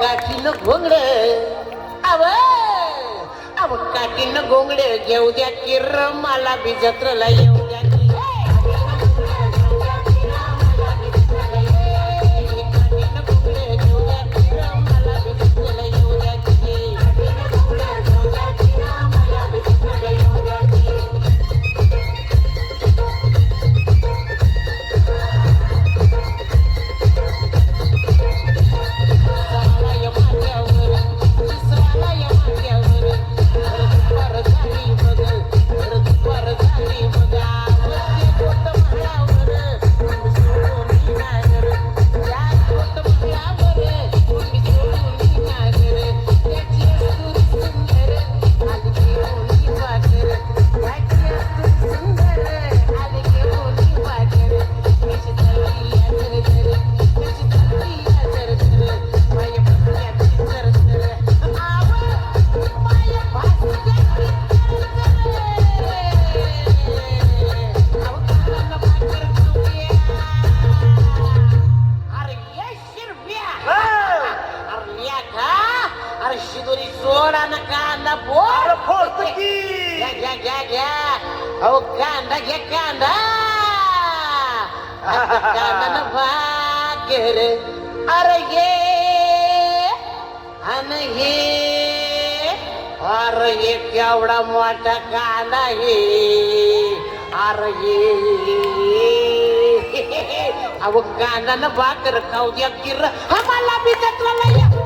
काठीनं घोंगड अव काठीनं घोंगड घेऊ द्या किर मला बी जत्रला येऊ द्या की. काठीनं घोंगड घेऊ द्या किर मला बी जत्रेला येऊ द्या की. सोडा ना कांदा फोड घ्या घ्या घ्या अहो कांदा घ्या कांदा कांदा ना भाकर अरे ये अरे ये केवढा मोठा कांदा हे अरे ये अहो कांदा ना भाकर खाऊ द्या किर आम्हाला बी जत्राला या.